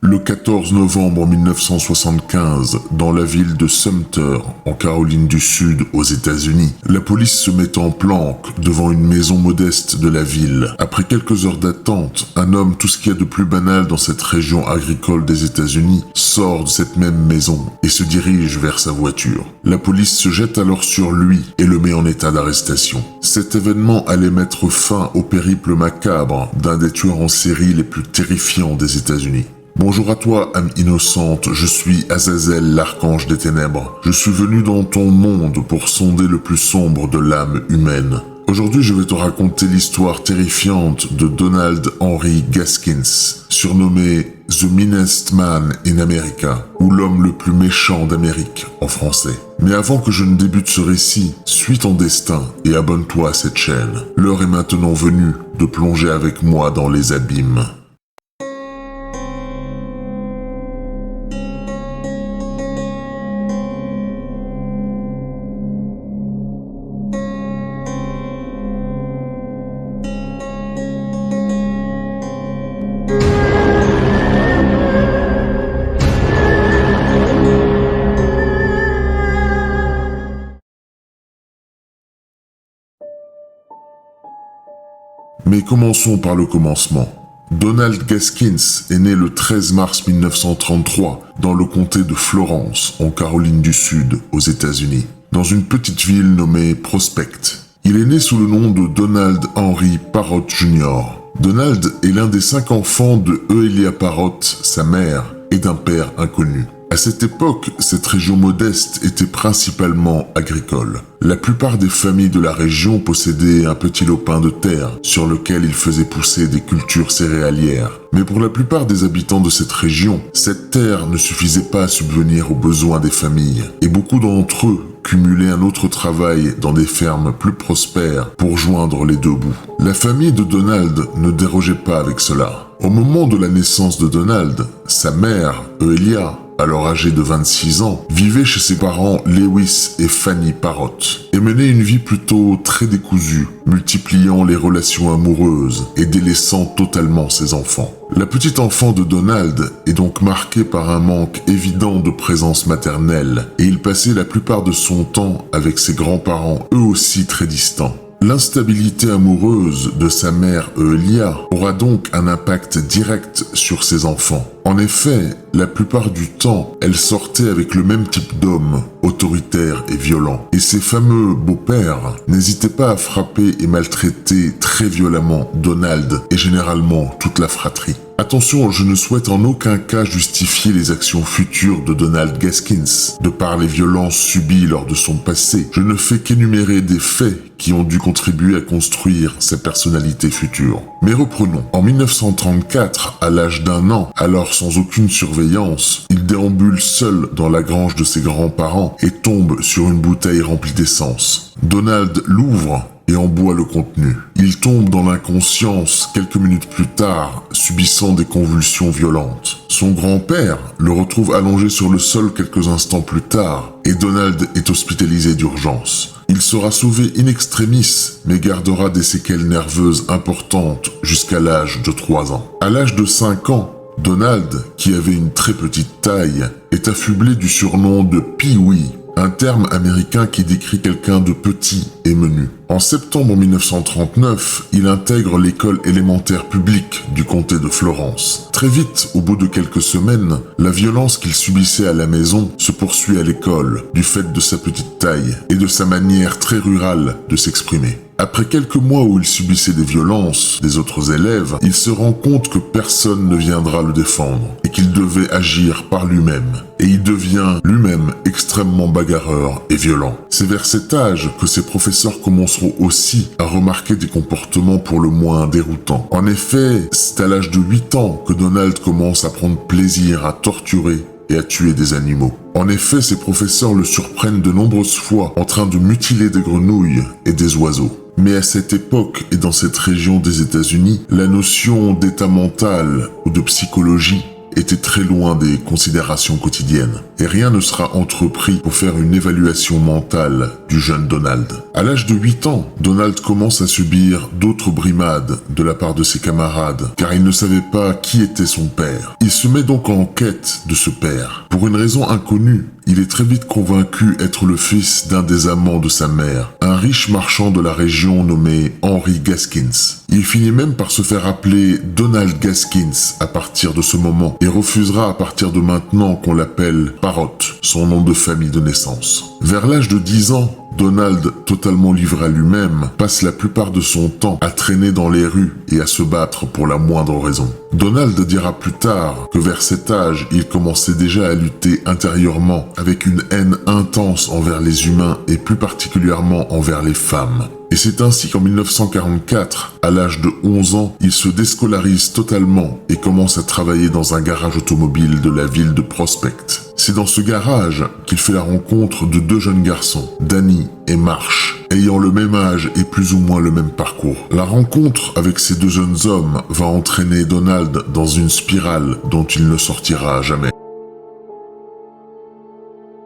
Le 14 novembre 1975, dans la ville de Sumter, en Caroline du Sud, aux États-Unis, la police se met en planque devant une maison modeste de la ville. Après quelques heures d'attente, un homme, tout ce qu'il y a de plus banal dans cette région agricole des États-Unis, sort de cette même maison et se dirige vers sa voiture. La police se jette alors sur lui et le met en état d'arrestation. Cet événement allait mettre fin au périple macabre d'un des tueurs en série les plus terrifiants des États-Unis. Bonjour à toi, âme innocente, je suis Azazel, l'archange des ténèbres. Je suis venu dans ton monde pour sonder le plus sombre de l'âme humaine. Aujourd'hui, je vais te raconter l'histoire terrifiante de Donald Henry Gaskins, surnommé The Meanest Man in America, ou l'homme le plus méchant d'Amérique en français. Mais avant que je ne débute ce récit, suis ton destin et abonne-toi à cette chaîne. L'heure est maintenant venue de plonger avec moi dans les abîmes. Mais commençons par le commencement. Donald Gaskins est né le 13 mars 1933 dans le comté de Florence, en Caroline du Sud, aux États-Unis, dans une petite ville nommée Prospect. Il est né sous le nom de Donald Henry Parrott Jr. Donald est l'un des 5 enfants de Euelia Parrott, sa mère, et d'un père inconnu. À cette époque, cette région modeste était principalement agricole. La plupart des familles de la région possédaient un petit lopin de terre sur lequel ils faisaient pousser des cultures céréalières. Mais pour la plupart des habitants de cette région, cette terre ne suffisait pas à subvenir aux besoins des familles, et beaucoup d'entre eux cumulaient un autre travail dans des fermes plus prospères pour joindre les deux bouts. La famille de Donald ne dérogeait pas avec cela. Au moment de la naissance de Donald, sa mère, Euelia, alors âgée de 26 ans, vivait chez ses parents Lewis et Fanny Parrott et menait une vie plutôt très décousue, multipliant les relations amoureuses et délaissant totalement ses enfants. La petite enfant de Donald est donc marquée par un manque évident de présence maternelle et il passait la plupart de son temps avec ses grands-parents, eux aussi très distants. L'instabilité amoureuse de sa mère Euelia aura donc un impact direct sur ses enfants. En effet, la plupart du temps, elle sortait avec le même type d'homme, autoritaire et violent. Et ces fameux beaux-pères n'hésitaient pas à frapper et maltraiter très violemment Donald et généralement toute la fratrie. Attention, je ne souhaite en aucun cas justifier les actions futures de Donald Gaskins, de par les violences subies lors de son passé. Je ne fais qu'énumérer des faits qui ont dû contribuer à construire sa personnalité future. Mais reprenons. En 1934, à l'âge d'1 an, alors sans aucune surveillance, il déambule seul dans la grange de ses grands-parents et tombe sur une bouteille remplie d'essence. Donald l'ouvre et en boit le contenu. Il tombe dans l'inconscience quelques minutes plus tard, subissant des convulsions violentes. Son grand-père le retrouve allongé sur le sol quelques instants plus tard et Donald est hospitalisé d'urgence. Il sera sauvé in extremis, mais gardera des séquelles nerveuses importantes jusqu'à l'âge de 3 ans. À l'âge de 5 ans, Donald, qui avait une très petite taille, est affublé du surnom de Pee-wee, un terme américain qui décrit quelqu'un de petit et menu. En septembre 1939, il intègre l'école élémentaire publique du comté de Florence. Très vite, au bout de quelques semaines, la violence qu'il subissait à la maison se poursuit à l'école, du fait de sa petite taille et de sa manière très rurale de s'exprimer. Après quelques mois où il subissait des violences des autres élèves, il se rend compte que personne ne viendra le défendre et qu'il devait agir par lui-même. Et il devient lui-même extrêmement bagarreur et violent. C'est vers cet âge que ses professeurs commenceront aussi à remarquer des comportements pour le moins déroutants. En effet, c'est à l'âge de 8 ans que Donald commence à prendre plaisir à torturer et à tuer des animaux. En effet, ses professeurs le surprennent de nombreuses fois en train de mutiler des grenouilles et des oiseaux. Mais à cette époque et dans cette région des États-Unis, la notion d'état mental ou de psychologie était très loin des considérations quotidiennes, et rien ne sera entrepris pour faire une évaluation mentale du jeune Donald. À l'âge de 8 ans, Donald commence à subir d'autres brimades de la part de ses camarades, car il ne savait pas qui était son père. Il se met donc en quête de ce père. Pour une raison inconnue, il est très vite convaincu être le fils d'un des amants de sa mère, un riche marchand de la région nommé Henry Gaskins. Il finit même par se faire appeler Donald Gaskins à partir de ce moment et refusera à partir de maintenant qu'on l'appelle Parrot, son nom de famille de naissance. Vers l'âge de 10 ans, Donald, totalement livré à lui-même, passe la plupart de son temps à traîner dans les rues et à se battre pour la moindre raison. Donald dira plus tard que vers cet âge, il commençait déjà à lutter intérieurement avec une haine intense envers les humains et plus particulièrement envers les femmes. Et c'est ainsi qu'en 1944, à l'âge de 11 ans, il se déscolarise totalement et commence à travailler dans un garage automobile de la ville de Prospect. C'est dans ce garage qu'il fait la rencontre de 2 jeunes garçons, Danny et Marsh, ayant le même âge et plus ou moins le même parcours. La rencontre avec ces 2 jeunes hommes va entraîner Donald dans une spirale dont il ne sortira jamais.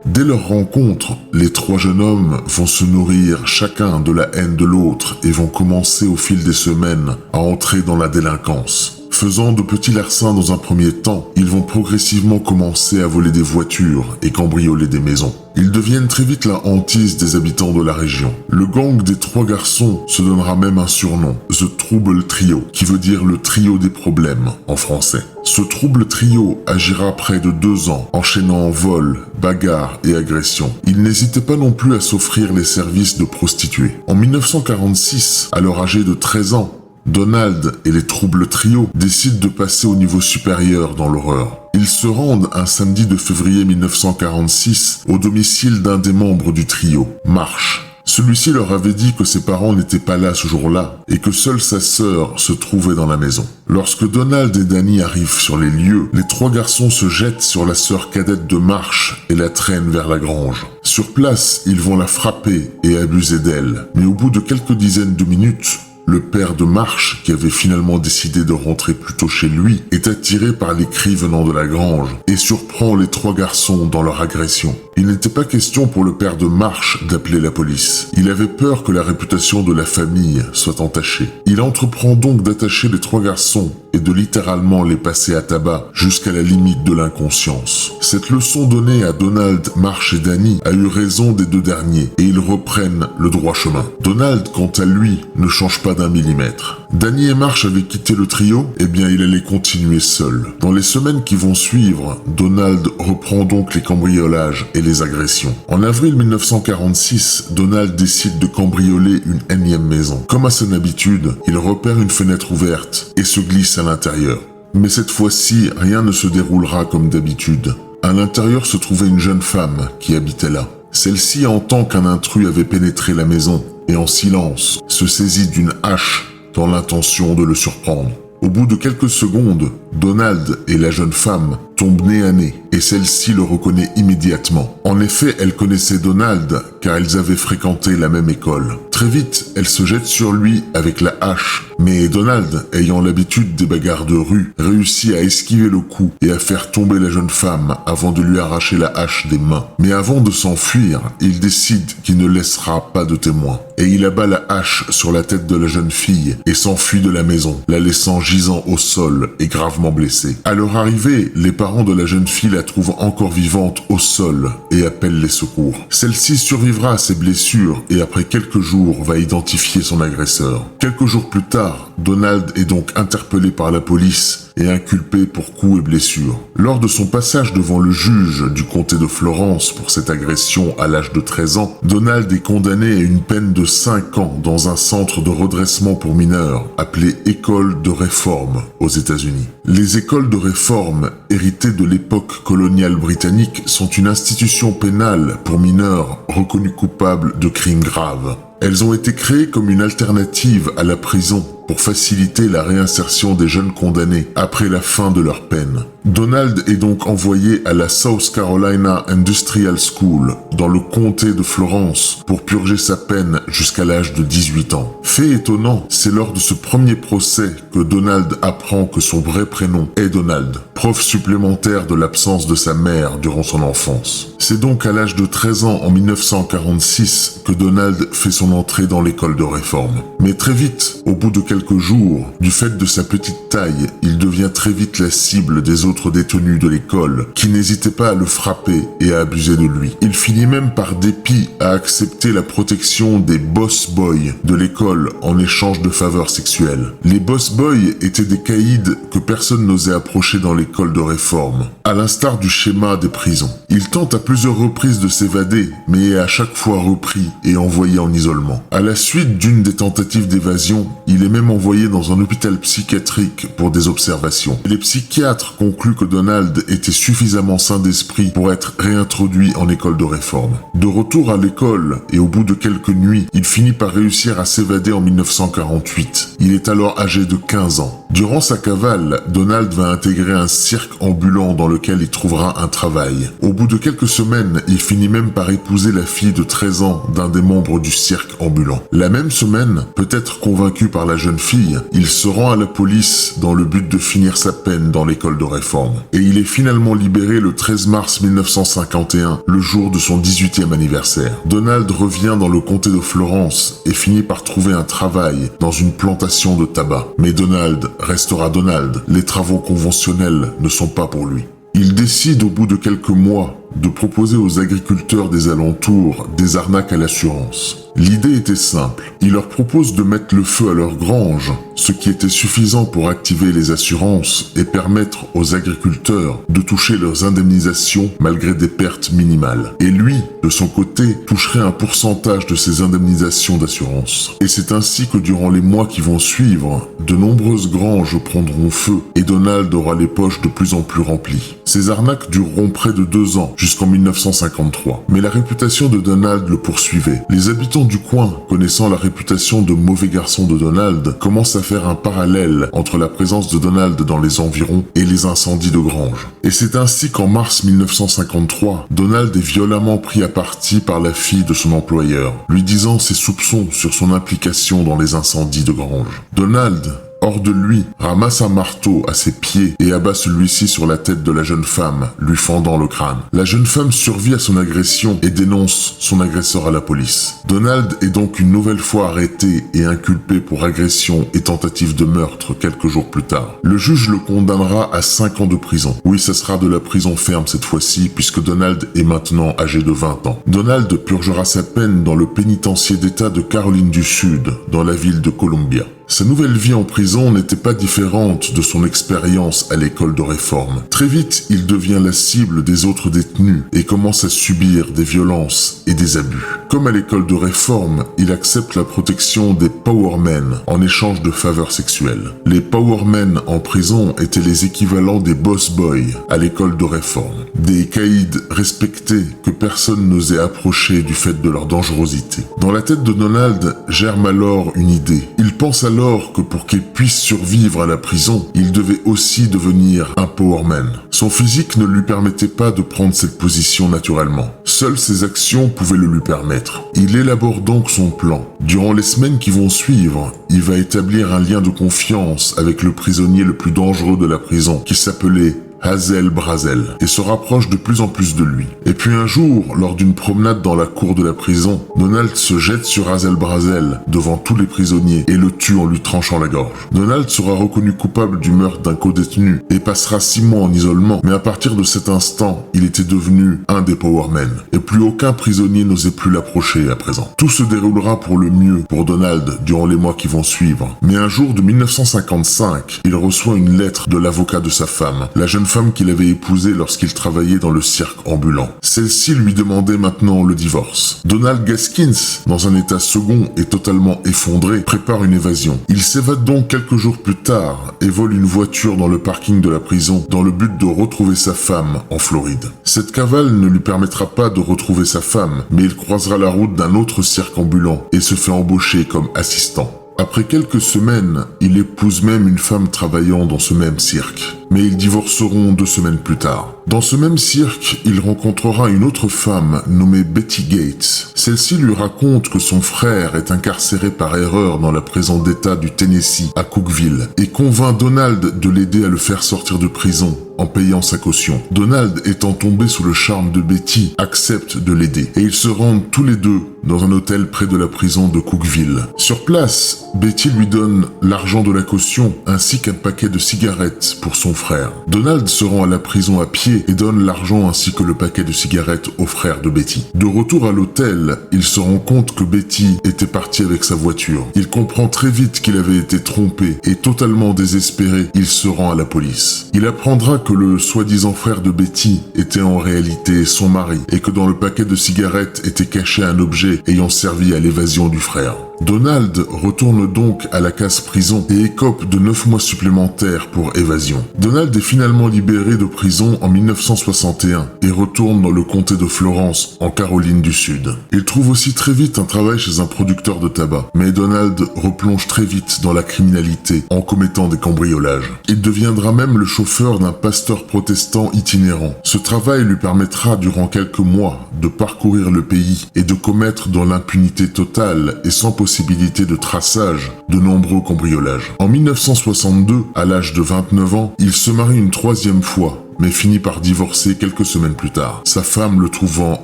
Dès leur rencontre, les 3 jeunes hommes vont se nourrir chacun de la haine de l'autre et vont commencer au fil des semaines à entrer dans la délinquance. Faisant de petits larcins dans un premier temps, ils vont progressivement commencer à voler des voitures et cambrioler des maisons. Ils deviennent très vite la hantise des habitants de la région. Le gang des 3 garçons se donnera même un surnom, The Trouble Trio, qui veut dire le trio des problèmes en français. Ce trouble trio agira près de 2 ans, enchaînant vols, bagarres et agressions. Il n'hésitait pas non plus à s'offrir les services de prostituées. En 1946, alors âgé de 13 ans, Donald et les troubles trio décident de passer au niveau supérieur dans l'horreur. Ils se rendent un samedi de février 1946 au domicile d'un des membres du trio, Marsh. Celui-ci leur avait dit que ses parents n'étaient pas là ce jour-là et que seule sa sœur se trouvait dans la maison. Lorsque Donald et Danny arrivent sur les lieux, les 3 garçons se jettent sur la sœur cadette de Marsh et la traînent vers la grange. Sur place, ils vont la frapper et abuser d'elle. Mais au bout de quelques dizaines de minutes, le père de Marsh, qui avait finalement décidé de rentrer plus tôt chez lui, est attiré par les cris venant de la grange et surprend les 3 garçons dans leur agression. Il n'était pas question pour le père de Marsh d'appeler la police. Il avait peur que la réputation de la famille soit entachée. Il entreprend donc d'attacher les 3 garçons et de littéralement les passer à tabac jusqu'à la limite de l'inconscience. Cette leçon donnée à Donald, Marsh et Danny a eu raison des 2 derniers et ils reprennent le droit chemin. Donald, quant à lui, ne change pas d'1 millimètre. Danny et Marsh avaient quitté le trio, eh bien il allait continuer seul. Dans les semaines qui vont suivre, Donald reprend donc les cambriolages et les agressions. En avril 1946, Donald décide de cambrioler une énième maison. Comme à son habitude, il repère une fenêtre ouverte et se glisse à l'intérieur. Mais cette fois-ci, rien ne se déroulera comme d'habitude. À l'intérieur se trouvait une jeune femme qui habitait là. Celle-ci entend qu'un intrus avait pénétré la maison et en silence se saisit d'une hache dans l'intention de le surprendre. Au bout de quelques secondes, Donald et la jeune femme tombent nez à nez et celle-ci le reconnaît immédiatement. En effet, elle connaissait Donald car ils avaient fréquenté la même école. Très vite, elle se jette sur lui avec la hache, mais Donald, ayant l'habitude des bagarres de rue, réussit à esquiver le coup et à faire tomber la jeune femme avant de lui arracher la hache des mains. Mais avant de s'enfuir, il décide qu'il ne laissera pas de témoin et il abat la hache sur la tête de la jeune fille et s'enfuit de la maison, la laissant gisant au sol et gravement blessée. À leur arrivée, les parents de la jeune fille la trouvent encore vivante au sol et appellent les secours. Celle-ci survivra à ses blessures et après quelques jours va identifier son agresseur. Quelques jours plus tard, Donald est donc interpellé par la police et inculpé pour coups et blessures. Lors de son passage devant le juge du comté de Florence pour cette agression à l'âge de 13 ans, Donald est condamné à une peine de 5 ans dans un centre de redressement pour mineurs appelé École de réforme aux États-Unis. Les écoles de réforme, héritées de l'époque coloniale britannique, sont une institution pénale pour mineurs reconnus coupables de crimes graves. Elles ont été créées comme une alternative à la prison pour faciliter la réinsertion des jeunes condamnés après la fin de leur peine. Donald est donc envoyé à la South Carolina Industrial School, dans le comté de Florence, pour purger sa peine jusqu'à l'âge de 18 ans. Fait étonnant, c'est lors de ce premier procès que Donald apprend que son vrai prénom est Donald, preuve supplémentaire de l'absence de sa mère durant son enfance. C'est donc à l'âge de 13 ans en 1946 que Donald fait son entrée dans l'école de réforme. Mais très vite, au bout de quelques jours, du fait de sa petite taille, il devient très vite la cible des autres détenus de l'école, qui n'hésitaient pas à le frapper et à abuser de lui. Il finit même par dépit à accepter la protection des boss boys de l'école en échange de faveurs sexuelles. Les boss boys étaient des caïds que personne n'osait approcher dans l'école de réforme, à l'instar du schéma des prisons. Il tente à plusieurs reprises de s'évader, mais est à chaque fois repris et envoyé en isolement. À la suite d'une des tentatives d'évasion, il est même envoyé dans un hôpital psychiatrique pour des observations. Les psychiatres concluent que Donald était suffisamment sain d'esprit pour être réintroduit en école de réforme. De retour à l'école et au bout de quelques nuits, il finit par réussir à s'évader en 1948. Il est alors âgé de 15 ans. Durant sa cavale, Donald va intégrer un cirque ambulant dans lequel il trouvera un travail. Au bout de quelques semaines, il finit même par épouser la fille de 13 ans d'un des membres du cirque ambulant. La même semaine, peut-être convaincu par la jeune fille, il se rend à la police dans le but de finir sa peine dans l'école de réforme. Et il est finalement libéré le 13 mars 1951, le jour de son 18e anniversaire. Donald revient dans le comté de Florence et finit par trouver un travail dans une plantation de tabac. Mais Donald restera Donald. Les travaux conventionnels ne sont pas pour lui. Il décide au bout de quelques mois de proposer aux agriculteurs des alentours des arnaques à l'assurance. L'idée était simple. Il leur propose de mettre le feu à leur grange, ce qui était suffisant pour activer les assurances et permettre aux agriculteurs de toucher leurs indemnisations malgré des pertes minimales. Et lui, de son côté, toucherait un pourcentage de ces indemnisations d'assurance. Et c'est ainsi que durant les mois qui vont suivre, de nombreuses granges prendront feu et Donald aura les poches de plus en plus remplies. Ces arnaques dureront près de 2 ans, jusqu'en 1953. Mais la réputation de Donald le poursuivait. Les habitants du coin, connaissant la réputation de mauvais garçon de Donald, commencent à faire un parallèle entre la présence de Donald dans les environs et les incendies de grange. Et c'est ainsi qu'en mars 1953, Donald est violemment pris à partie par la fille de son employeur, lui disant ses soupçons sur son implication dans les incendies de grange. Donald, hors de lui, ramasse un marteau à ses pieds et abat celui-ci sur la tête de la jeune femme, lui fendant le crâne. La jeune femme survit à son agression et dénonce son agresseur à la police. Donald est donc une nouvelle fois arrêté et inculpé pour agression et tentative de meurtre quelques jours plus tard. Le juge le condamnera à 5 ans de prison. Oui, ça sera de la prison ferme cette fois-ci, puisque Donald est maintenant âgé de 20 ans. Donald purgera sa peine dans le pénitencier d'État de Caroline du Sud, dans la ville de Columbia. Sa nouvelle vie en prison n'était pas différente de son expérience à l'école de réforme. Très vite, il devient la cible des autres détenus et commence à subir des violences et des abus. Comme à l'école de réforme, il accepte la protection des powermen en échange de faveurs sexuelles. Les powermen en prison étaient les équivalents des boss boys à l'école de réforme. Des caïds respectés que personne n'osait approcher du fait de leur dangerosité. Dans la tête de Donald germe alors une idée. Il pense alors que pour qu'il puisse survivre à la prison, il devait aussi devenir un powerman. Son physique ne lui permettait pas de prendre cette position naturellement. Seules ses actions pouvaient le lui permettre. Il élabore donc son plan. Durant les semaines qui vont suivre, il va établir un lien de confiance avec le prisonnier le plus dangereux de la prison, qui s'appelait Hazel Brazel, et se rapproche de plus en plus de lui. Et puis un jour, lors d'une promenade dans la cour de la prison, Donald se jette sur Hazel Brazel devant tous les prisonniers et le tue en lui tranchant la gorge. Donald sera reconnu coupable du meurtre d'un codétenu et passera 6 mois en isolement, mais à partir de cet instant, il était devenu un des powermen, et plus aucun prisonnier n'osait plus l'approcher à présent. Tout se déroulera pour le mieux pour Donald durant les mois qui vont suivre. Mais un jour de 1955, il reçoit une lettre de l'avocat de sa femme, la jeune femme qu'il avait épousée lorsqu'il travaillait dans le cirque ambulant. Celle-ci lui demandait maintenant le divorce. Donald Gaskins, dans un état second et totalement effondré, prépare une évasion. Il s'évade donc quelques jours plus tard et vole une voiture dans le parking de la prison dans le but de retrouver sa femme en Floride. Cette cavale ne lui permettra pas de retrouver sa femme, mais il croisera la route d'un autre cirque ambulant et se fait embaucher comme assistant. Après quelques semaines, il épouse même une femme travaillant dans ce même cirque. Mais ils divorceront 2 semaines plus tard. Dans ce même cirque, il rencontrera une autre femme nommée Betty Gates. Celle-ci lui raconte que son frère est incarcéré par erreur dans la prison d'État du Tennessee, à Cookeville, et convainc Donald de l'aider à le faire sortir de prison en payant sa caution. Donald, étant tombé sous le charme de Betty, accepte de l'aider, et ils se rendent tous les deux dans un hôtel près de la prison de Cookeville. Sur place, Betty lui donne l'argent de la caution ainsi qu'un paquet de cigarettes pour son frère. Donald se rend à la prison à pied et donne l'argent ainsi que le paquet de cigarettes au frère de Betty. De retour à l'hôtel, il se rend compte que Betty était partie avec sa voiture. Il comprend très vite qu'il avait été trompé et totalement désespéré, il se rend à la police. Il apprendra que le soi-disant frère de Betty était en réalité son mari et que dans le paquet de cigarettes était caché un objet ayant servi à l'évasion du frère. Donald retourne donc à la case prison et écope de 9 mois supplémentaires pour évasion. Donald est finalement libéré de prison en 1961 et retourne dans le comté de Florence, en Caroline du Sud. Il trouve aussi très vite un travail chez un producteur de tabac, mais Donald replonge très vite dans la criminalité en commettant des cambriolages. Il deviendra même le chauffeur d'un pasteur protestant itinérant. Ce travail lui permettra durant quelques mois de parcourir le pays et de commettre dans l'impunité totale et sans possibilité de traçage de nombreux cambriolages. En 1962, à l'âge de 29 ans, il se marie une 3e fois, mais finit par divorcer quelques semaines plus tard, sa femme le trouvant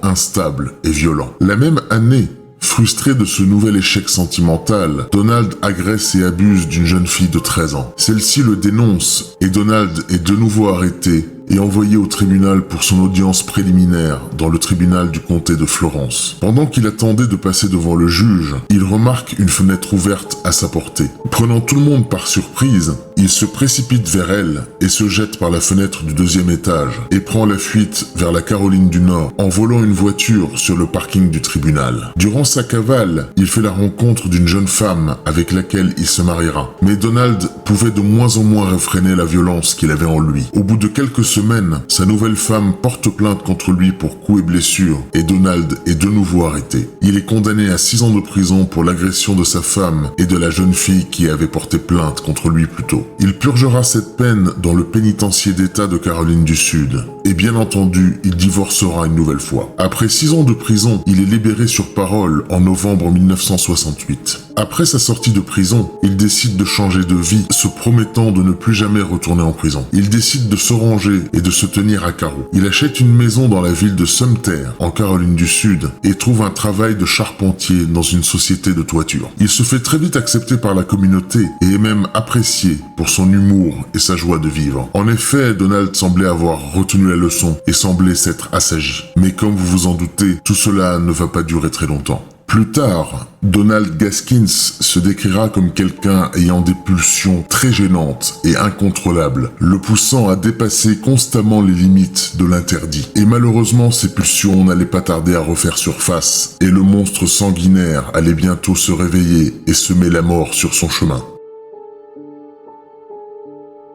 instable et violent. La même année, frustré de ce nouvel échec sentimental, Donald agresse et abuse d'une jeune fille de 13 ans. Celle-ci le dénonce et Donald est de nouveau arrêté et envoyé au tribunal pour son audience préliminaire dans le tribunal du comté de Florence. Pendant qu'il attendait de passer devant le juge, il remarque une fenêtre ouverte à sa portée. Prenant tout le monde par surprise, il se précipite vers elle et se jette par la fenêtre du 2e étage et prend la fuite vers la Caroline du Nord en volant une voiture sur le parking du tribunal. Durant sa cavale, il fait la rencontre d'une jeune femme avec laquelle il se mariera. Mais Donald pouvait de moins en moins réfréner la violence qu'il avait en lui. Au bout de quelques semaines, sa nouvelle femme porte plainte contre lui pour coups et blessures et Donald est de nouveau arrêté. Il est condamné à 6 ans de prison pour l'agression de sa femme et de la jeune fille qui avait porté plainte contre lui plus tôt. Il purgera cette peine dans le pénitencier d'État de Caroline du Sud. Et bien entendu, il divorcera une nouvelle fois. Après 6 ans de prison, il est libéré sur parole en novembre 1968. Après sa sortie de prison, il décide de changer de vie, se promettant de ne plus jamais retourner en prison. Il décide de se ranger et de se tenir à carreau. Il achète une maison dans la ville de Sumter, en Caroline du Sud, et trouve un travail de charpentier dans une société de toiture. Il se fait très vite accepter par la communauté et est même apprécié pour son humour et sa joie de vivre. En effet, Donald semblait avoir retenu la leçon et semblait s'être assagi. Mais comme vous vous en doutez, tout cela ne va pas durer très longtemps. Plus tard, Donald Gaskins se décrira comme quelqu'un ayant des pulsions très gênantes et incontrôlables, le poussant à dépasser constamment les limites de l'interdit. Et malheureusement, ces pulsions n'allaient pas tarder à refaire surface, et le monstre sanguinaire allait bientôt se réveiller et semer la mort sur son chemin.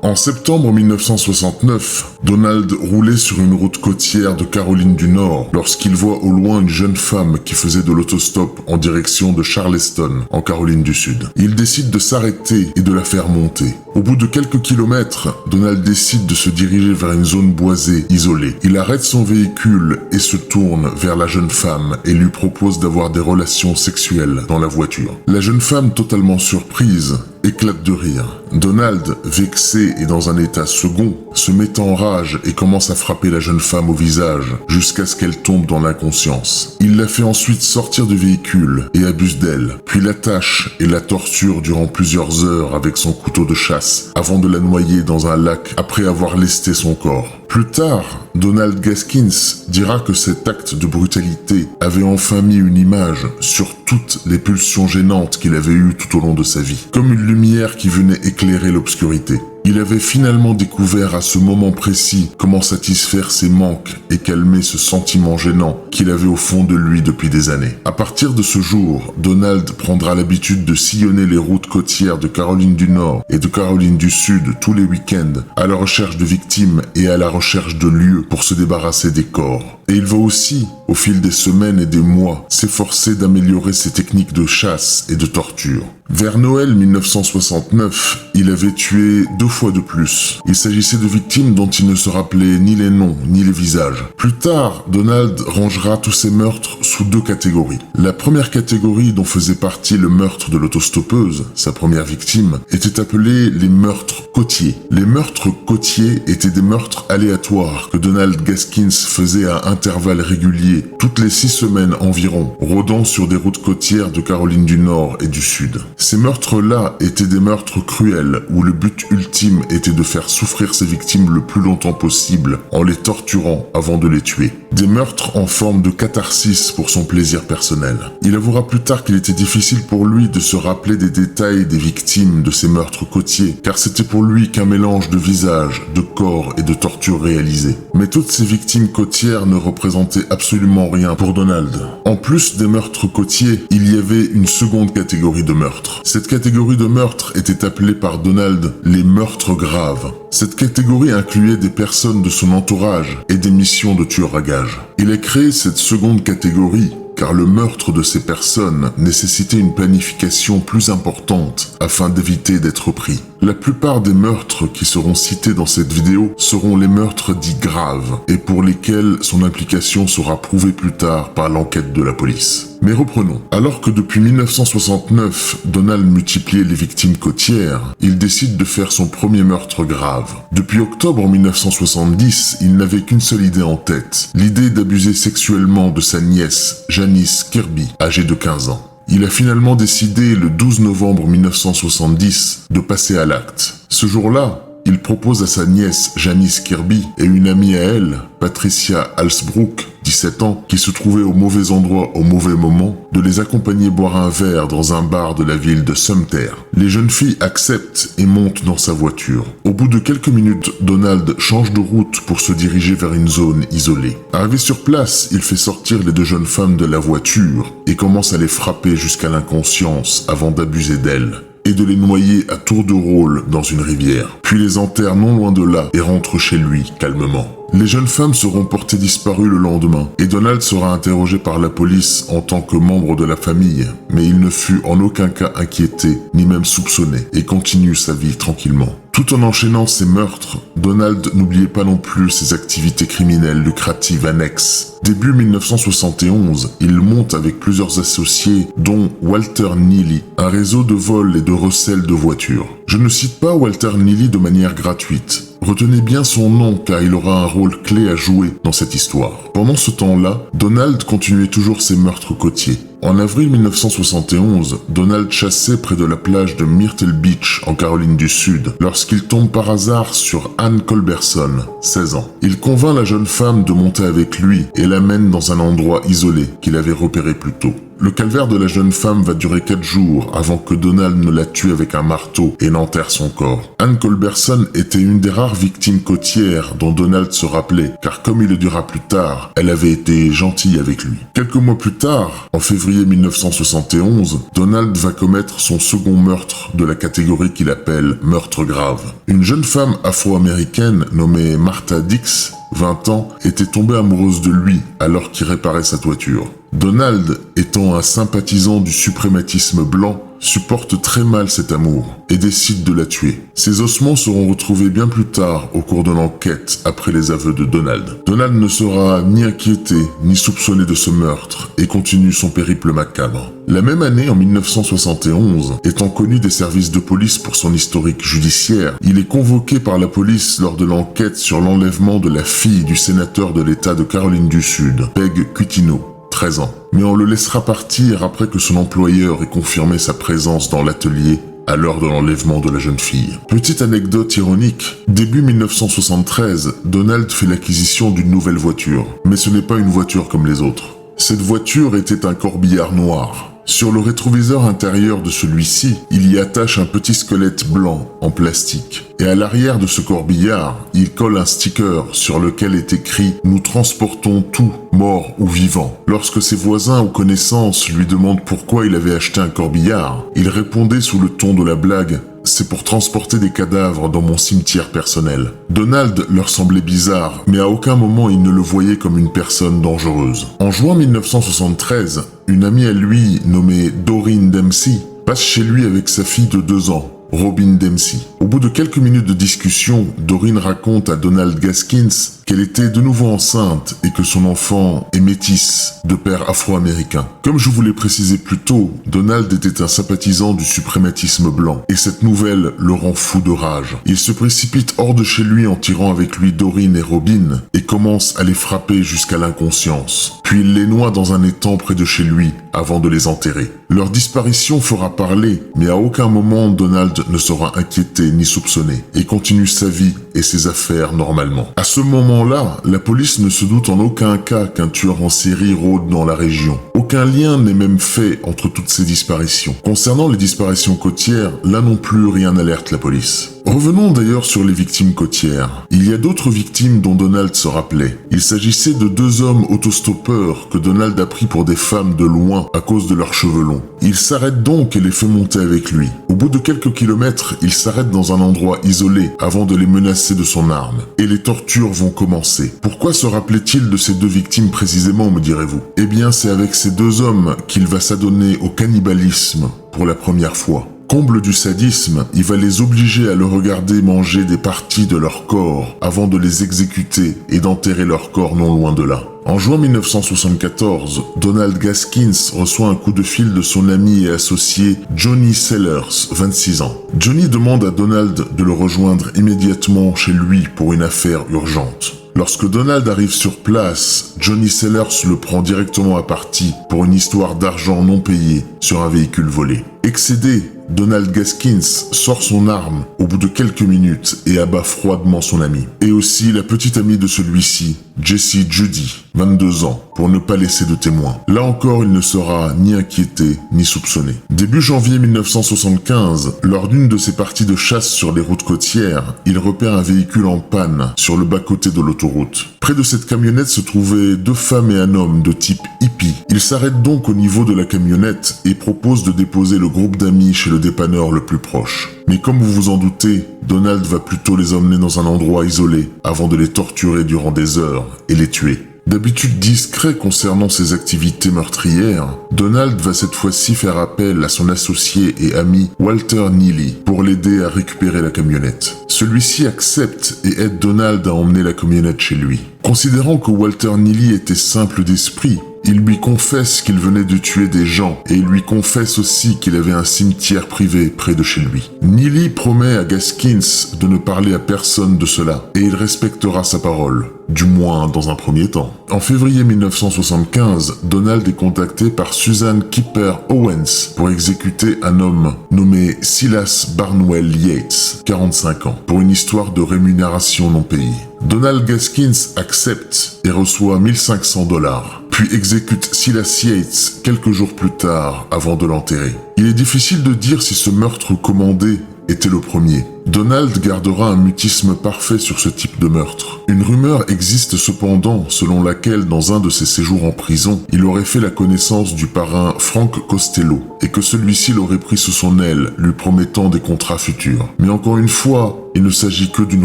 En septembre 1969, Donald roulait sur une route côtière de Caroline du Nord lorsqu'il voit au loin une jeune femme qui faisait de l'autostop en direction de Charleston, en Caroline du Sud. Il décide de s'arrêter et de la faire monter. Au bout de quelques kilomètres, Donald décide de se diriger vers une zone boisée, isolée. Il arrête son véhicule et se tourne vers la jeune femme et lui propose d'avoir des relations sexuelles dans la voiture. La jeune femme, totalement surprise, éclate de rire. Donald, vexé et dans un état second, se met en rage et commence à frapper la jeune femme au visage jusqu'à ce qu'elle tombe dans l'inconscience. Il la fait ensuite sortir du véhicule et abuse d'elle, puis l'attache et la torture durant plusieurs heures avec son couteau de chasse avant de la noyer dans un lac après avoir lesté son corps. Plus tard, Donald Gaskins dira que cet acte de brutalité avait enfin mis une image sur toutes les pulsions gênantes qu'il avait eues tout au long de sa vie, comme une lumière qui venait éclairer l'obscurité. Il avait finalement découvert à ce moment précis comment satisfaire ses manques et calmer ce sentiment gênant qu'il avait au fond de lui depuis des années. À partir de ce jour, Donald prendra l'habitude de sillonner les routes côtières de Caroline du Nord et de Caroline du Sud tous les week-ends à la recherche de victimes et à la recherche de lieux pour se débarrasser des corps. Et il va aussi, au fil des semaines et des mois, s'efforcer d'améliorer ses techniques de chasse et de torture. Vers Noël 1969, il avait tué 2 fois de plus. Il s'agissait de victimes dont il ne se rappelait ni les noms ni les visages. Plus tard, Donald rangera tous ses meurtres sous 2 catégories. La première catégorie, dont faisait partie le meurtre de l'autostoppeuse, sa première victime, était appelée les meurtres côtiers. Les meurtres côtiers étaient des meurtres aléatoires que Donald Gaskins faisait à intervalles réguliers, toutes les 6 semaines environ, rôdant sur des routes côtières de Caroline du Nord et du Sud. Ces meurtres-là étaient des meurtres cruels où le but ultime était de faire souffrir ses victimes le plus longtemps possible en les torturant avant de les tuer. Des meurtres en forme de catharsis pour son plaisir personnel. Il avouera plus tard qu'il était difficile pour lui de se rappeler des détails des victimes de ces meurtres côtiers, car c'était pour lui qu'un mélange de visages, de corps et de tortures réalisées. Mais toutes ces victimes côtières ne représentaient absolument rien pour Donald. En plus des meurtres côtiers, il y avait une seconde catégorie de meurtres. Cette catégorie de meurtres était appelée par Donald les meurtres graves. Cette catégorie incluait des personnes de son entourage et des missions de tueur à gages. Il a créé cette seconde catégorie car le meurtre de ces personnes nécessitait une planification plus importante afin d'éviter d'être pris. La plupart des meurtres qui seront cités dans cette vidéo seront les meurtres dits graves et pour lesquels son implication sera prouvée plus tard par l'enquête de la police. Mais reprenons. Alors que depuis 1969, Donald multipliait les victimes côtières, il décide de faire son premier meurtre grave. Depuis octobre 1970, il n'avait qu'une seule idée en tête, l'idée d'abuser sexuellement de sa nièce, Janice Kirby, âgée de 15 ans. Il a finalement décidé, le 12 novembre 1970, de passer à l'acte. Ce jour-là, il propose à sa nièce Janice Kirby et une amie à elle, Patricia Halsbrook, 17 ans, qui se trouvait au mauvais endroit au mauvais moment, de les accompagner boire un verre dans un bar de la ville de Sumter. Les jeunes filles acceptent et montent dans sa voiture. Au bout de quelques minutes, Donald change de route pour se diriger vers une zone isolée. Arrivé sur place, il fait sortir les 2 jeunes femmes de la voiture et commence à les frapper jusqu'à l'inconscience avant d'abuser d'elles et de les noyer à tour de rôle dans une rivière, puis les enterre non loin de là et rentre chez lui calmement. Les jeunes femmes seront portées disparues le lendemain et Donald sera interrogé par la police en tant que membre de la famille, mais il ne fut en aucun cas inquiété ni même soupçonné et continue sa vie tranquillement. Tout en enchaînant ses meurtres, Donald n'oubliait pas non plus ses activités criminelles lucratives annexes. Début 1971, il monte avec plusieurs associés, dont Walter Neely, un réseau de vols et de recel de voitures. Je ne cite pas Walter Neely de manière gratuite. Retenez bien son nom car il aura un rôle clé à jouer dans cette histoire. Pendant ce temps-là, Donald continuait toujours ses meurtres côtiers. En avril 1971, Donald chassait près de la plage de Myrtle Beach en Caroline du Sud lorsqu'il tombe par hasard sur Ann Culberson, 16 ans. Il convainc la jeune femme de monter avec lui et l'amène dans un endroit isolé qu'il avait repéré plus tôt. Le calvaire de la jeune femme va durer 4 jours avant que Donald ne la tue avec un marteau et n'enterre son corps. Ann Culberson était une des rares victimes côtières dont Donald se rappelait, car comme il le dira plus tard, elle avait été gentille avec lui. Quelques mois plus tard, en février 1971, Donald va commettre son second meurtre de la catégorie qu'il appelle meurtre grave. Une jeune femme afro-américaine nommée Martha Dix, 20 ans, était tombée amoureuse de lui alors qu'il réparait sa toiture. Donald, étant un sympathisant du suprématisme blanc, supporte très mal cet amour et décide de la tuer. Ses ossements seront retrouvés bien plus tard au cours de l'enquête après les aveux de Donald. Donald ne sera ni inquiété ni soupçonné de ce meurtre et continue son périple macabre. La même année, en 1971, étant connu des services de police pour son historique judiciaire, il est convoqué par la police lors de l'enquête sur l'enlèvement de la fille du sénateur de l'État de Caroline du Sud, Peg Cutino, 13 ans. Mais on le laissera partir après que son employeur ait confirmé sa présence dans l'atelier à l'heure de l'enlèvement de la jeune fille. Petite anecdote ironique, début 1973, Donald fait l'acquisition d'une nouvelle voiture. Mais ce n'est pas une voiture comme les autres. Cette voiture était un corbillard noir. Sur le rétroviseur intérieur de celui-ci, il y attache un petit squelette blanc en plastique. Et à l'arrière de ce corbillard, il colle un sticker sur lequel est écrit « Nous transportons tout, mort ou vivant ». Lorsque ses voisins ou connaissances lui demandent pourquoi il avait acheté un corbillard, il répondait sous le ton de la blague « C'est pour transporter des cadavres dans mon cimetière personnel ». Donald leur semblait bizarre, mais à aucun moment il ne le voyait comme une personne dangereuse. En juin 1973, une amie à lui, nommée Doreen Dempsey, passe chez lui avec sa fille de 2 ans, Robin Dempsey. Au bout de quelques minutes de discussion, Doreen raconte à Donald Gaskins qu'elle était de nouveau enceinte et que son enfant est métis, de père afro-américain. Comme je vous l'ai précisé plus tôt, Donald était un sympathisant du suprématisme blanc, et cette nouvelle le rend fou de rage. Il se précipite hors de chez lui en tirant avec lui Doreen et Robin, et commence à les frapper jusqu'à l'inconscience. Puis il les noie dans un étang près de chez lui, avant de les enterrer. Leur disparition fera parler, mais à aucun moment Donald ne sera inquiété ni soupçonné, et continue sa vie et ses affaires normalement. À ce moment-là, la police ne se doute en aucun cas qu'un tueur en série rôde dans la région. Aucun lien n'est même fait entre toutes ces disparitions. Concernant les disparitions côtières, là non plus rien n'alerte la police. Revenons d'ailleurs sur les victimes côtières. Il y a d'autres victimes dont Donald se rappelait. Il s'agissait de 2 hommes autostoppeurs que Donald a pris pour des femmes de loin à cause de leurs cheveux longs. Il s'arrête donc et les fait monter avec lui. Au bout de quelques kilomètres, il s'arrête dans un endroit isolé avant de les menacer de son arme. Et les tortures vont commencer. Pourquoi se rappelait-il de ces 2 victimes précisément, me direz-vous? Eh bien, c'est avec ces 2 hommes qu'il va s'adonner au cannibalisme pour la première fois. Comble du sadisme, il va les obliger à le regarder manger des parties de leur corps avant de les exécuter et d'enterrer leur corps non loin de là. En juin 1974, Donald Gaskins reçoit un coup de fil de son ami et associé Johnny Sellers, 26 ans. Johnny demande à Donald de le rejoindre immédiatement chez lui pour une affaire urgente. Lorsque Donald arrive sur place, Johnny Sellers le prend directement à partie pour une histoire d'argent non payé sur un véhicule volé. Excédé, Donald Gaskins sort son arme au bout de quelques minutes et abat froidement son ami. Et aussi la petite amie de celui-ci, Jessie Judy, 22 ans, pour ne pas laisser de témoins. Là encore, il ne sera ni inquiété, ni soupçonné. Début janvier 1975, lors d'une de ses parties de chasse sur les routes côtières, il repère un véhicule en panne sur le bas-côté de l'autoroute. Près de cette camionnette se trouvaient 2 femmes et un homme de type hippie. Il s'arrête donc au niveau de la camionnette et propose de déposer le groupe d'amis chez le dépanneur le plus proche. Mais comme vous vous en doutez, Donald va plutôt les emmener dans un endroit isolé avant de les torturer durant des heures et les tuer. D'habitude discret concernant ses activités meurtrières, Donald va cette fois-ci faire appel à son associé et ami Walter Neely pour l'aider à récupérer la camionnette. Celui-ci accepte et aide Donald à emmener la camionnette chez lui. Considérant que Walter Neely était simple d'esprit, il lui confesse qu'il venait de tuer des gens et il lui confesse aussi qu'il avait un cimetière privé près de chez lui. Neely promet à Gaskins de ne parler à personne de cela et il respectera sa parole, du moins dans un premier temps. En février 1975, Donald est contacté par Susan Kipper Owens pour exécuter un homme nommé Silas Barnwell Yates, 45 ans, pour une histoire de rémunération non payée. Donald Gaskins accepte et reçoit $1500, puis exécute Silas Yates quelques jours plus tard avant de l'enterrer. Il est difficile de dire si ce meurtre commandé était le premier. Donald gardera un mutisme parfait sur ce type de meurtre. Une rumeur existe cependant selon laquelle dans un de ses séjours en prison, il aurait fait la connaissance du parrain Frank Costello et que celui-ci l'aurait pris sous son aile, lui promettant des contrats futurs. Mais encore une fois, il ne s'agit que d'une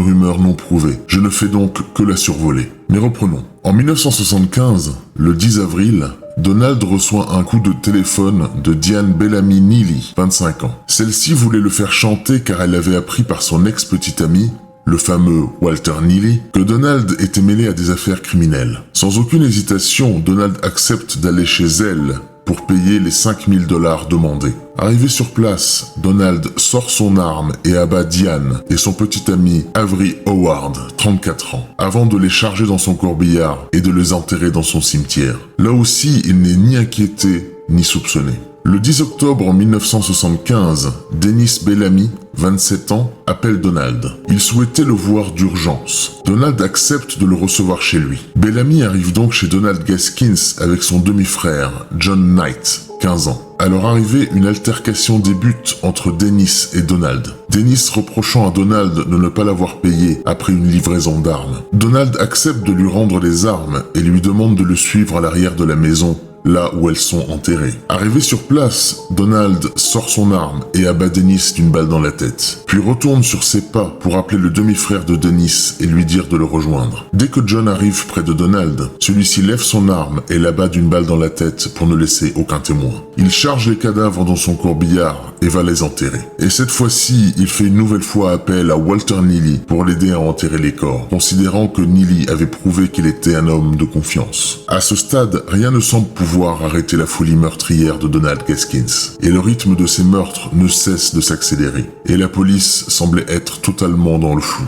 rumeur non prouvée. Je ne fais donc que la survoler. Mais reprenons. En 1975, le 10 avril, Donald reçoit un coup de téléphone de Diane Bellamy Neely, 25 ans. Celle-ci voulait le faire chanter car elle avait appris par son ex-petit ami, le fameux Walter Neely, que Donald était mêlé à des affaires criminelles. Sans aucune hésitation, Donald accepte d'aller chez elle pour payer les $5000 demandés. Arrivé sur place, Donald sort son arme et abat Diane et son petit ami Avery Howard, 34 ans, avant de les charger dans son corbillard et de les enterrer dans son cimetière. Là aussi, il n'est ni inquiété ni soupçonné. Le 10 octobre 1975, Dennis Bellamy, 27 ans, appelle Donald. Il souhaitait le voir d'urgence. Donald accepte de le recevoir chez lui. Bellamy arrive donc chez Donald Gaskins avec son demi-frère, John Knight. 15 ans. À leur arrivée, une altercation débute entre Dennis et Donald. Dennis reprochant à Donald de ne pas l'avoir payé après une livraison d'armes. Donald accepte de lui rendre les armes et lui demande de le suivre à l'arrière de la maison, là où elles sont enterrées. Arrivé sur place, Donald sort son arme et abat Dennis d'une balle dans la tête, puis retourne sur ses pas pour appeler le demi-frère de Dennis et lui dire de le rejoindre. Dès que John arrive près de Donald, celui-ci lève son arme et l'abat d'une balle dans la tête pour ne laisser aucun témoin. Il charge les cadavres dans son corbillard et va les enterrer. Et cette fois-ci, il fait une nouvelle fois appel à Walter Neely pour l'aider à enterrer les corps, considérant que Neely avait prouvé qu'il était un homme de confiance. À ce stade, rien ne semble pouvoir arrêter la folie meurtrière de Donald Gaskins, et le rythme de ses meurtres ne cesse de s'accélérer, et la police semblait être totalement dans le flou.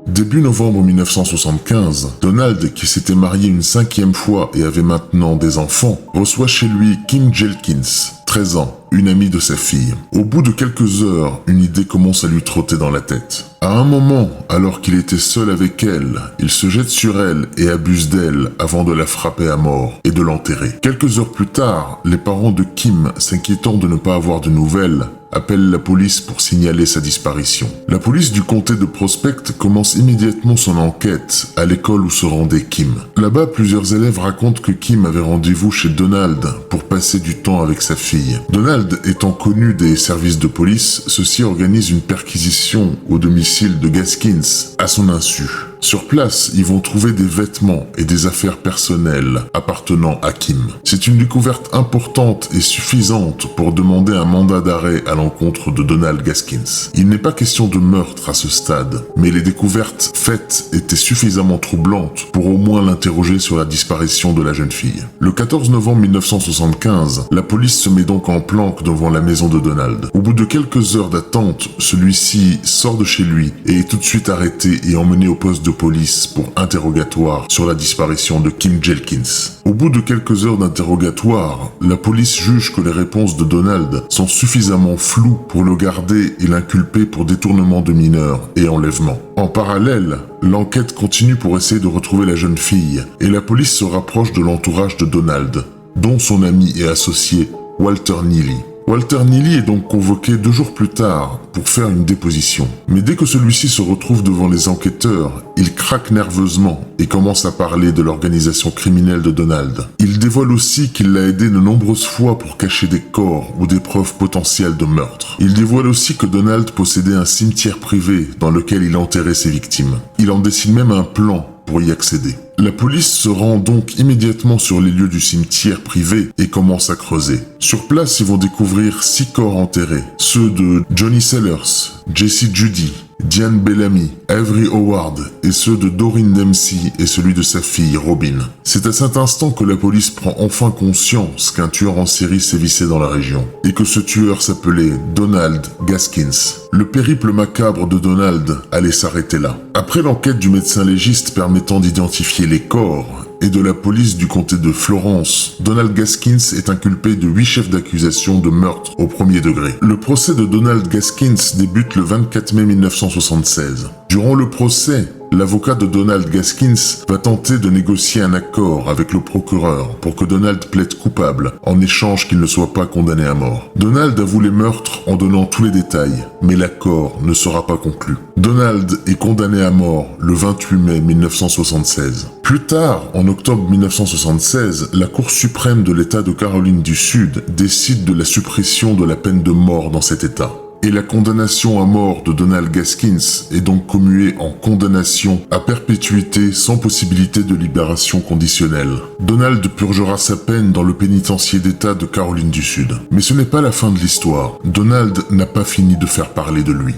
Début novembre 1975, Donald, qui s'était marié une 5e fois et avait maintenant des enfants, reçoit chez lui Kim Jelkins, 13 ans, une amie de sa fille. Au bout de quelques heures, une idée commence à lui trotter dans la tête. À un moment, alors qu'il était seul avec elle, il se jette sur elle et abuse d'elle avant de la frapper à mort et de l'enterrer. Quelques heures plus tard, les parents de Kim, s'inquiétant de ne pas avoir de nouvelles, appelle la police pour signaler sa disparition. La police du comté de Prospect commence immédiatement son enquête à l'école où se rendait Kim. Là-bas, plusieurs élèves racontent que Kim avait rendez-vous chez Donald pour passer du temps avec sa fille. Donald étant connu des services de police, ceux-ci organisent une perquisition au domicile de Gaskins à son insu. Sur place, ils vont trouver des vêtements et des affaires personnelles appartenant à Kim. C'est une découverte importante et suffisante pour demander un mandat d'arrêt à l'encontre de Donald Gaskins. Il n'est pas question de meurtre à ce stade, mais les découvertes faites étaient suffisamment troublantes pour au moins l'interroger sur la disparition de la jeune fille. Le 14 novembre 1975, la police se met donc en planque devant la maison de Donald. Au bout de quelques heures d'attente, celui-ci sort de chez lui et est tout de suite arrêté et emmené au poste de police pour interrogatoire sur la disparition de Kim Jelkins. Au bout de quelques heures d'interrogatoire, la police juge que les réponses de Donald sont suffisamment floues pour le garder et l'inculper pour détournement de mineurs et enlèvement. En parallèle, l'enquête continue pour essayer de retrouver la jeune fille et la police se rapproche de l'entourage de Donald, dont son ami et associé Walter Neely. Walter Neely est donc convoqué 2 jours plus tard pour faire une déposition. Mais dès que celui-ci se retrouve devant les enquêteurs, il craque nerveusement et commence à parler de l'organisation criminelle de Donald. Il dévoile aussi qu'il l'a aidé de nombreuses fois pour cacher des corps ou des preuves potentielles de meurtre. Il dévoile aussi que Donald possédait un cimetière privé dans lequel il enterrait ses victimes. Il en dessine même un plan pour y accéder. La police se rend donc immédiatement sur les lieux du cimetière privé et commence à creuser. Sur place, ils vont découvrir 6 corps enterrés, ceux de Johnny Sellers, Jesse Judy, Diane Bellamy, Avery Howard et ceux de Doreen Dempsey et celui de sa fille Robin. C'est à cet instant que la police prend enfin conscience qu'un tueur en série sévissait dans la région et que ce tueur s'appelait Donald Gaskins. Le périple macabre de Donald allait s'arrêter là. Après l'enquête du médecin légiste permettant d'identifier les corps et de la police du comté de Florence, Donald Gaskins est inculpé de 8 chefs d'accusation de meurtre au 1er degré. Le procès de Donald Gaskins débute le 24 mai 1976. Durant le procès, l'avocat de Donald Gaskins va tenter de négocier un accord avec le procureur pour que Donald plaide coupable en échange qu'il ne soit pas condamné à mort. Donald avoue les meurtres en donnant tous les détails, mais l'accord ne sera pas conclu. Donald est condamné à mort le 28 mai 1976. Plus tard, en octobre 1976, la Cour suprême de l'État de Caroline du Sud décide de la suppression de la peine de mort dans cet État. Et la condamnation à mort de Donald Gaskins est donc commuée en condamnation à perpétuité sans possibilité de libération conditionnelle. Donald purgera sa peine dans le pénitencier d'État de Caroline du Sud. Mais ce n'est pas la fin de l'histoire. Donald n'a pas fini de faire parler de lui.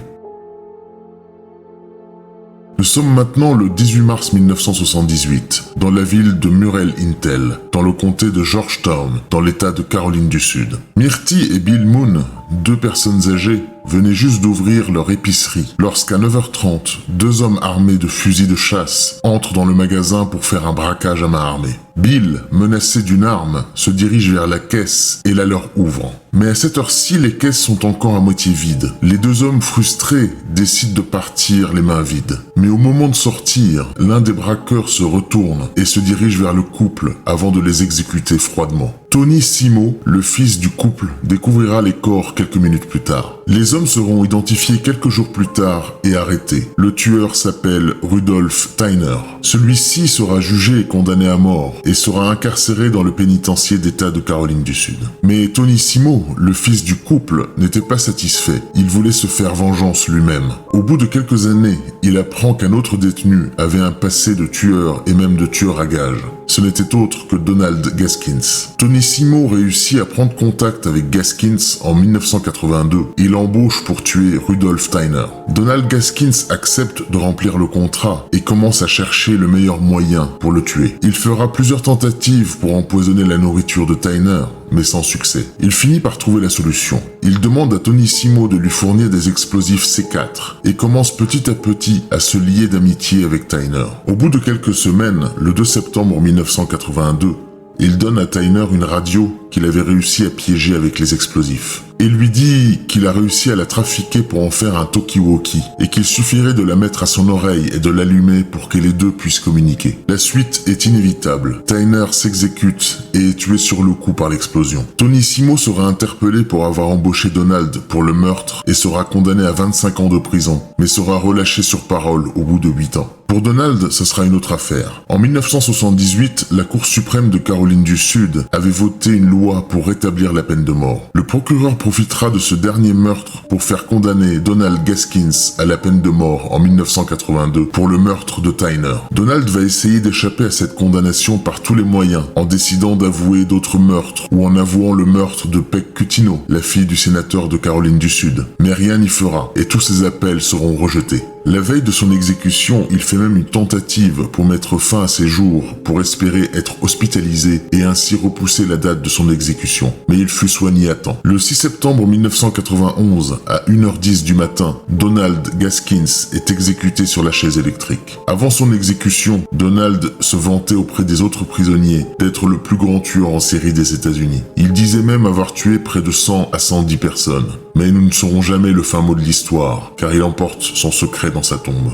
Nous sommes maintenant le 18 mars 1978, dans la ville de Murrell Intel, dans le comté de Georgetown, dans l'état de Caroline du Sud. Myrti et Bill Moon, 2 personnes âgées, venaient juste d'ouvrir leur épicerie lorsqu'à 9h30, deux hommes armés de fusils de chasse entrent dans le magasin pour faire un braquage à main armée. Bill, menacé d'une arme, se dirige vers la caisse et la leur ouvre. Mais à cette heure-ci, les caisses sont encore à moitié vides. Les deux hommes frustrés décident de partir les mains vides. Mais au moment de sortir, l'un des braqueurs se retourne et se dirige vers le couple avant de les exécuter froidement. Tony Simo, le fils du couple, découvrira les corps quelques minutes plus tard. Les hommes seront identifiés quelques jours plus tard et arrêtés. Le tueur s'appelle Rudolf Tyner. Celui-ci sera jugé et condamné à mort et sera incarcéré dans le pénitencier d'État de Caroline du Sud. Mais Tony Simo, le fils du couple, n'était pas satisfait. Il voulait se faire vengeance lui-même. Au bout de quelques années, il apprend qu'un autre détenu avait un passé de tueur et même de tueur à gages. Ce n'était autre que Donald Gaskins. Tony Simo réussit à prendre contact avec Gaskins en 1982. Il embauche pour tuer Rudolf Tyner. Donald Gaskins accepte de remplir le contrat et commence à chercher le meilleur moyen pour le tuer. Il fera plusieurs tentatives pour empoisonner la nourriture de Tyner, mais sans succès. Il finit par trouver la solution. Il demande à Tony Simo de lui fournir des explosifs C4 et commence petit à petit à se lier d'amitié avec Tyner. Au bout de quelques semaines, le 2 septembre 1982, il donne à Tyner une radio qu'il avait réussi à piéger avec les explosifs. Et lui dit qu'il a réussi à la trafiquer pour en faire un talkie-walkie et qu'il suffirait de la mettre à son oreille et de l'allumer pour que les deux puissent communiquer. La suite est inévitable. Tyner s'exécute et est tué sur le coup par l'explosion. Tony Simo sera interpellé pour avoir embauché Donald pour le meurtre et sera condamné à 25 ans de prison, mais sera relâché sur parole au bout de 8 ans. Pour Donald, ce sera une autre affaire. En 1978, la Cour suprême de Caroline du Sud avait voté une loi pour rétablir la peine de mort. Le procureur profitera de ce dernier meurtre pour faire condamner Donald Gaskins à la peine de mort en 1982 pour le meurtre de Tyner. Donald va essayer d'échapper à cette condamnation par tous les moyens, en décidant d'avouer d'autres meurtres ou en avouant le meurtre de Peg Cutino, la fille du sénateur de Caroline du Sud. Mais rien n'y fera et tous ses appels seront rejetés. La veille de son exécution, il fait même une tentative pour mettre fin à ses jours, pour espérer être hospitalisé et ainsi repousser la date de son exécution. Mais il fut soigné à temps. Le 6 septembre 1991, à 1h10 du matin, Donald Gaskins est exécuté sur la chaise électrique. Avant son exécution, Donald se vantait auprès des autres prisonniers d'être le plus grand tueur en série des États-Unis. Il disait même avoir tué près de 100 à 110 personnes. Mais nous ne saurons jamais le fin mot de l'histoire, car il emporte son secret dans sa tombe.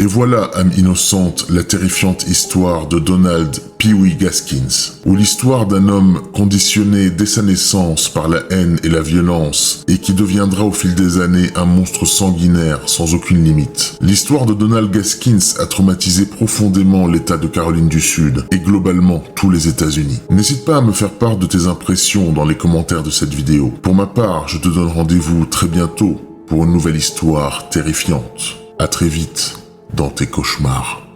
Et voilà, âme innocente, la terrifiante histoire de Donald Pee Wee Gaskins, ou l'histoire d'un homme conditionné dès sa naissance par la haine et la violence, et qui deviendra au fil des années un monstre sanguinaire sans aucune limite. L'histoire de Donald Gaskins a traumatisé profondément l'État de Caroline du Sud, et globalement tous les États-Unis. N'hésite pas à me faire part de tes impressions dans les commentaires de cette vidéo. Pour ma part, je te donne rendez-vous très bientôt pour une nouvelle histoire terrifiante. À très vite dans tes cauchemars.